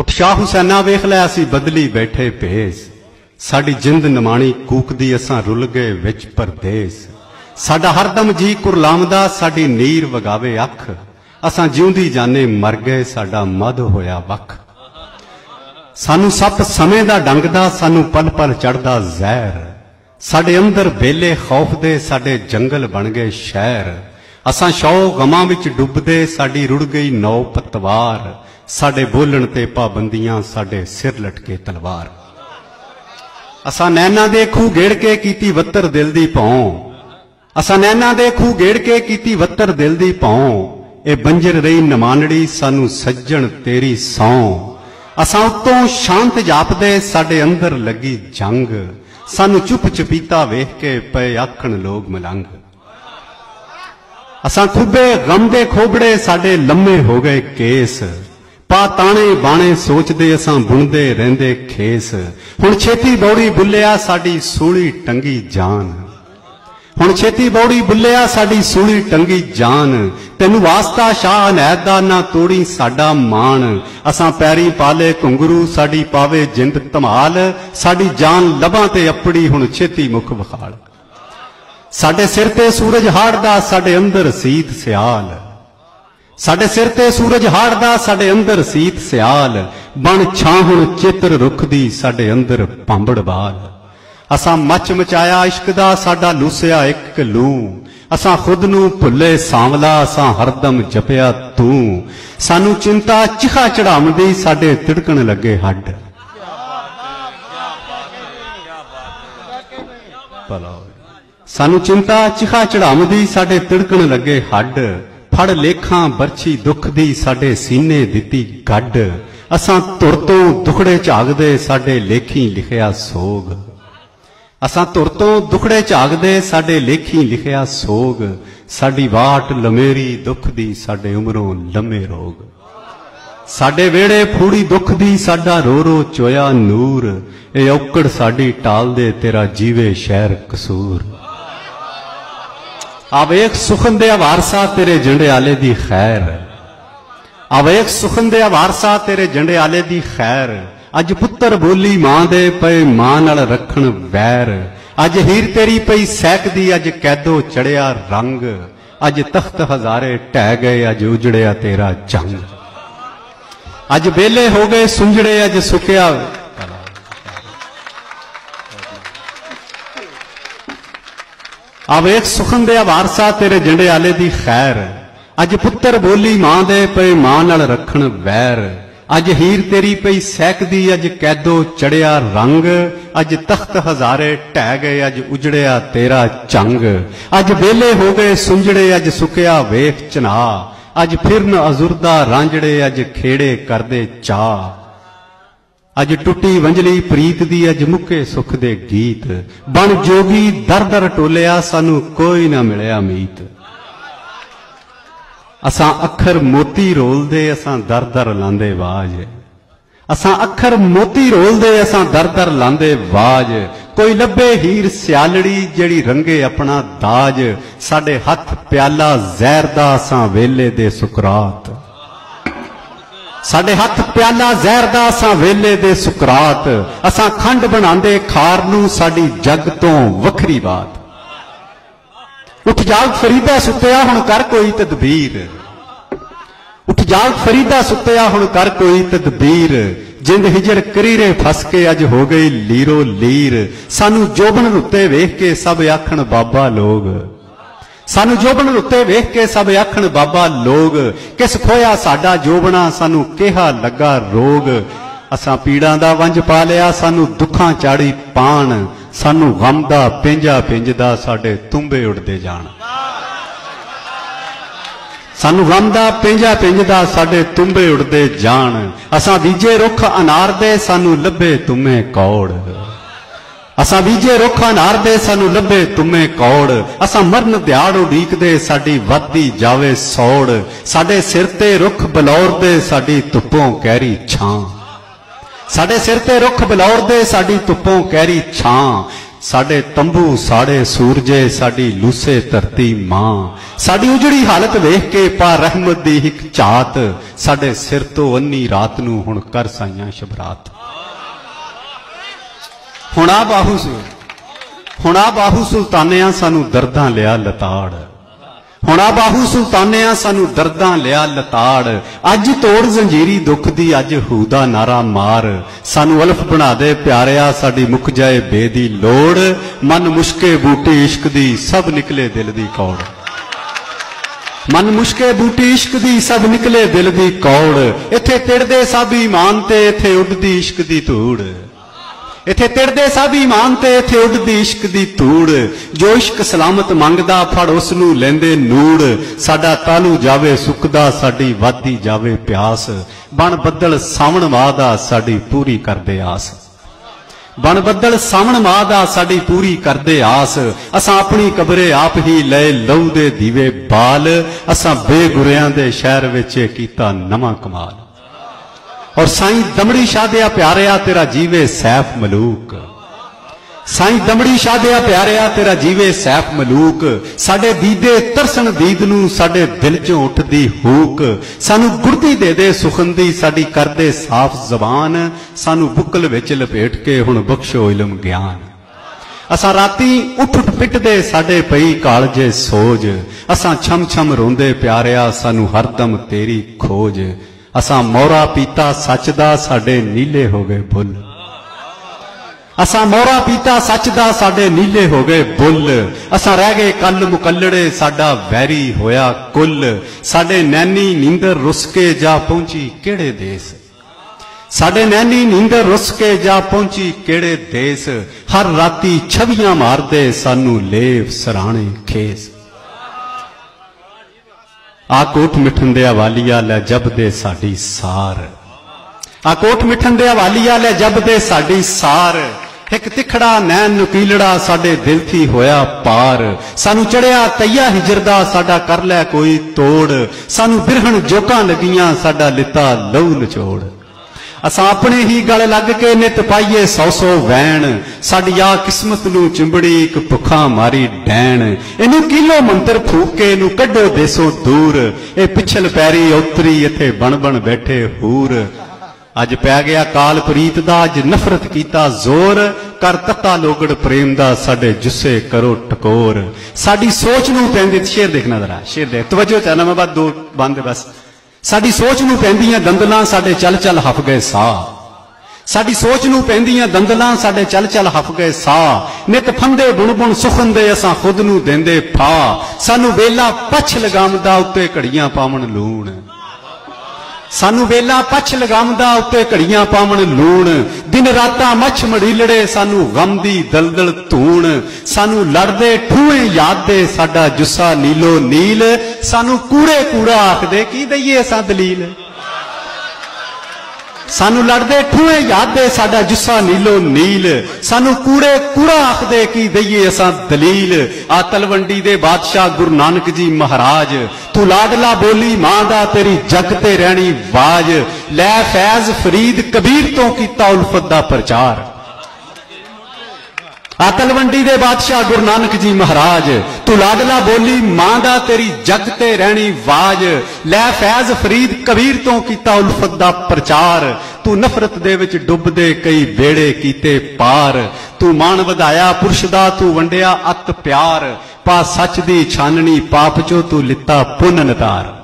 उठ शाह हुसैना वेख लै असी बदली बैठे भेस, साडी जिंद नमाणी कूकदी असां रुल गए विच परदेस। साडा हरदम जी कुरलामदा साडी नीर वगावे अख, असां जिउंदी जाने मर गए साडा मद होया वख। सानू सप समय दा डंगदा सानू पल पल चढ़दा जहर, साडे अंदर बेले खौफ दे साडे जंगल बन गए शहर। असां शौ गमां विच डुबदे साडी रुड़ गई नौ पतवार, साडे बोलण ते पाबंदियां साडे सिर लटके तलवार। असां नैना दे खूह गेड़ के कीती वत्तर दिल दी भौं, असां नैना दे खूह गेड़ के कीती वत्तर दिल दी भौं। ए बंजर रही नमानड़ी सानू सज्जण तेरी सौं। असां उत्तों शांत जापदे साडे अंदर लगी जंग, सानू चुप चपीता वेख के पे आखण लोग मलंग। असां खुबे गम दे खोबड़े साडे लम्मे हो गए केस, पा ताने बाणे सोचदे असां बुणदे रहंदे खेस। हुण छेती बौड़ी बुल्लिया साडी सूली टंगी जान, हुण छेती बौड़ी बुल्लिया साडी सूली टंगी जान। तैनू वास्ता शाह अनैत दा ना तोड़ी साडा मान, असां पैरी पाले घुंगरू साडी पावे जिंद धमाल। साडी जान लबां ते अपड़ी हुण छेती मुख विखाल। साडे सिर ते सूरज हाड़दा साडे अंदर सीत सियाल, साडे सिर ते सूरज हाड़दा साडे अंदर सीत सियाल। बन छां हुण चित्र रुख दी साडे अंदर पांबड़ बाल। असां मच मचाया इश्क दा साडा लूसिया एक लूं, असां खुद नू भुल्ले सांवला असां हरदम जपिया तू। सानू चिंता चिखा चढ़ावदी साडे तिड़कण लगे हड्ड। सानू चिंता चिखा चढ़ावदी साडे तिड़कण लगे हड्ड। फड़ लेखां बरछी दुख दी साडे सीने दिती गड्ड। असां धुर तो दुखड़े झागदे साडे लेखी लिखिया सोग, असां धुर तो दुखड़े झागदे साडे लेखी लिखिया सोग। साडी वाट लमेरी दुख दी साडे उमरों लम्मे रोग। साडे वेड़े फूड़ी दुख दी साडा रो रो चोया नूर। ए औकड़ साडी टाल दे तेरा जीवे शहर कसूर। आवेख सुखन दे वारसा तेरे झंडे आले दी खैर, आवेख सुखन दे वारसा तेरे झंडे आले दी खैर। अज पुत्र बोली मां दे पे मां नाल रखण वैर। अज हीर तेरी पई सैकदी अज कैदो चढ़िया रंग। अज तख्त हजारे ढह गए अज उजड़िया तेरा जंग। अज बेले हो गए सुंजड़े अज सुकिया। आवेख सुखन दे वारसा तेरे झंडे आले दी खैर। अज पुत्र बोली मां दे पे मां नाल रखण वैर। अज हीर तेरी पई सैकदी अज कैदो चढ़िया रंग। अज तख्त हजारे ढह गए अज उजड़िया तेरा जंग। अज बेले हो गए सुंजड़े अज सुकिया वेख चना। अज फिरन अजुरदा रांझड़े अज खेड़े करदे चा। अज टुटी वंजली प्रीत दी अज मुके सुख दे गीत। बन जोगी दर दर टोलिया सानू कोई ना मिलिया मीत। असां अखर मोती रोलदे असां दर दर लांदे वाज। असां अखर मोती रोलदे असां दर दर लांदे वाज। कोई लब्बे हीर सियालड़ी जेड़ी रंगे अपना दाज। साडे हथ प्याला जहर दा असां वेले दे सुकरात। साडे हथ प्याला जहर दा असां वेले दे सुकरात। असां खंड बनांदे खार नू साडी जग तो वखरी बात। उठ जाग फरीदा सुत्या हुण कर कोई तदबीर। उठ जाग फरीदा सुत्या हुण कर कोई तदबीर। जिंद हिजर करीरे फस के अज हो गई लीरो लीर। सानू जोबन उत्ते वेख के सब आखण बाबा लोग। सानू जोबन उत्ते वेख के सब आखण बाबा लोग। किस खोया साडा जोबना सानू केहा लगा रोग। असां पीड़ां दा वंज पा लिया सानू दुखां चाड़ी पान। सानू गम दा पेंजा पेंजदा साडे तुंबे उड़दे जान। सानू गम दा पेंजा पेंजदा साडे तुंबे उड़दे जान। असां बीजे रुख अनार दे सानू लभे तुमे कौड़। असां बीजे रुख अनार दे सानू लभे तुमे कौड़। असां मरन दिहाड़ उड़ीकदे साडी वधदी जावे सौड़। साडे सिर ते रुख बलौर दे साडी धुप्पों कहरी छां। साडे सिर ते रुख बलौर दे साडी धुप्पों कहरी छां। साडे तंबू साड़े सूरजे साडी लूसे धरती मां साडी उजड़ी हालत वेख के पा रहमत दी हिक झात साडे सिर तो अन्नी रात नू हुण कर साइयां शबरात। हुणा बाहू सुल्तानिया सानू दर्दां लिया लताड़ हुणा बाहू सुल्तानिया सानू दर्दां लिया लताड़ अज तोड़ जंजीरी दुख दी अज हूदा नारा मार सानू अल्फ बना दे प्यारिया साडी मुक जाए बे दी लोड़ मन मुश्के बूटी इश्क दी सब निकले दिल दी कौड़ मन मुश्के बूटी इश्क दी सब निकले दिल दी कौड़ इथे तिड़दे सब ईमान ते इथे उड़दी इश्क दी धूड़ इथे तिड़दे सब ईमान ते इथे उड़दी इश्क दी धूड़ जो इश्क सलामत मंगदा फड़ उसनू लेंदे नूड़ साडा तालू जावे सुकदा साडी वादी जावे प्यास बन बदल सावण वादा साडी पूरी करदे आस बन बदल सावण वादा साडी पूरी करदे आस असां अपनी कबरे आप ही ले लहू दे दीवे बाल असां बेगुरियां दे शहर विच कीता नवां कमाल और साईं दमड़ी शाह दिया प्यारिया तेरा जीवे सैफ मलूक साईं दमड़ी शाह दिया प्यारिया तेरा जीवे सैफ मलूक साडे दीदे तरसन दीद नू साडे दिल चों उठदी हूक सानू गुरदी दे दे सुखन दी साडी करदे साफ जबान सानू बुकल विच लपेट के हुण बख्शो इलम ज्ञान असां राती उठ उठ पिटदे साडे पई कालजे सोज असां छम छम रोंदे प्यारिया सानू हरदम तेरी खोज असां मोरा पीता सच दा साडे नीले हो गए बुल असां मोरा पीता सच दा साडे नीले हो गए बुल असां रह गए कल मुकल्लड़े साडा वैरी होया कुल साडे नैनी नींदर रुस के जा पहुंची केड़े देस साडे नैनी नींदर रुस के जा पहुंची केड़े देस हर राती छवियां मारदे सानू लेव सराणे खेस आ कोट मिठन दे वालिया लै जब दे साडी सार आ कोट मिठन दे वालिया लै जब दे साडी सार एक तिखड़ा नैन नुकीलड़ा साडे दिल थी होया पार सानू चढ़िया तैया हिजरदा साडा कर लै कोई तोड़ सानू बिरहन जोकां लगियां साडा लिता लहू नचोड़ असां अपने ही गल लग के नित पाइए सौ सौ वैन साडी आ किस्मत नू चिंबड़ी एक भुखा मारी डैन इनू किलो मंत्र फूक के इनू कड्डो देसों दूर ए पिछल पैरी उतरी इथे बन बन बैठे हूर अज पै गया काल प्रीत दा अज नफरत कीता जोर कर तत्ता लोगड़ प्रेम दा साडे जुस्से करो टकोर साडी सोच नू पैंदी शेर देखना जरा शेर देख तवज्जो चाहना मैं बात दो बंद बस साडी सोच नू पैंदियां दंदलां साडे चल चल हफ गए साह साडी सोच नू पैंदियां दंदलां साडे चल चल हफ गए साह नित फंदे बुण बुण सुखन दे असां खुद नू देंदे फा सानू वेला पछ लगामदा उत्ते घड़ियां पावण लूण सानू वेला पछ लगामदा उत्ते घड़ियां पावण लूण दिन रातां मछ मड़ीलड़े सानू गम दी दलदल धूण सानू लड़दे ठूए याद दे साडा जुस्सा नीलो नील सानू कूड़े कूड़ा आखदे की दईए असां दलील सानू लड़दे ठूए याद दे साडा जुस्सा नीलो नील सानू कूड़े कूड़ा आखदे की दईए असां दलील आ तलवंडी दे बादशाह गुरु नानक जी महाराज तू लाडला बोली मां दा तेरी जग ते रहनी वाज लै फैज फरीद कबीर तो कीता उल्फत दा प्रचार आ तलवंडी दे बादशाह गुरु नानक जी महाराज तू लाडला बोली मां दा तेरी जग ते रहनी वाज लै फैज फरीद कबीर तो कीता उल्फत दा प्रचार तू नफरत दे विच डुबदे कई बेड़े कीते पार तू मान वधाया पुरुष दा तू वंडिया अत प्यार पा सच दी छाननी पाप चो तू लिता पुन नतार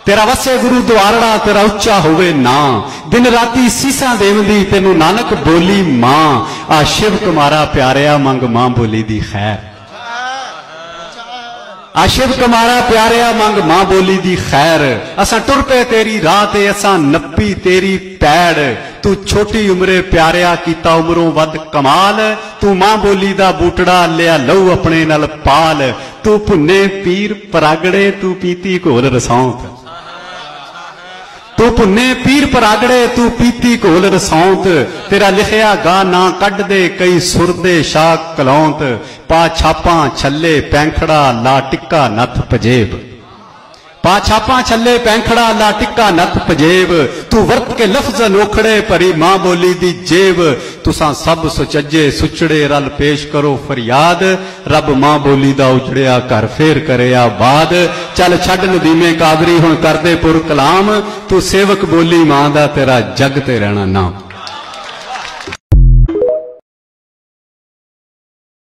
तेरा वसे गुरु द्वारड़ा तेरा उच्चा होवे ना दिन राती सीसा देवंदी तेनू नानक बोली मां आ शिव कुमारा प्यारिया मंग मां बोली दी खैर आ शिव कुमारा प्यारिया मंग मां बोली दी खैर असां टुर पे तेरी राह ते असां नप्पी तेरी पैड़ तू छोटी उम्रे प्यारिया कीता उमरों वद कमाल तू मां बोली दा बूटड़ा लिया लहू अपने नाल पाल तू भुन्ने पीर परागड़े तू पीती घोल रसौंत तू भुन्ने पीर परागड़े तू पीती घोल रसौंत तेरा लिखिया गा ना कड दे कई सुरदे शाह कलौंत पा छापा छल्ले पैंखड़ा ला टिक्का नथ पजेब पा छापा छले पैंखड़ा ला टिक्का नथ पजेब तू वर्त के लफ्ज अनोखड़े भरी मां बोली दी जेब तुसां सब सुचज्जे सुचड़े रल पेश करो फरियाद रब मां बोली दा उजड़िया घर फेर करे आबाद चल छड़ नदीमे कादरी हुण करदे पुर कलाम तू सेवक बोली मां दा तेरा जग ते रहना नाम।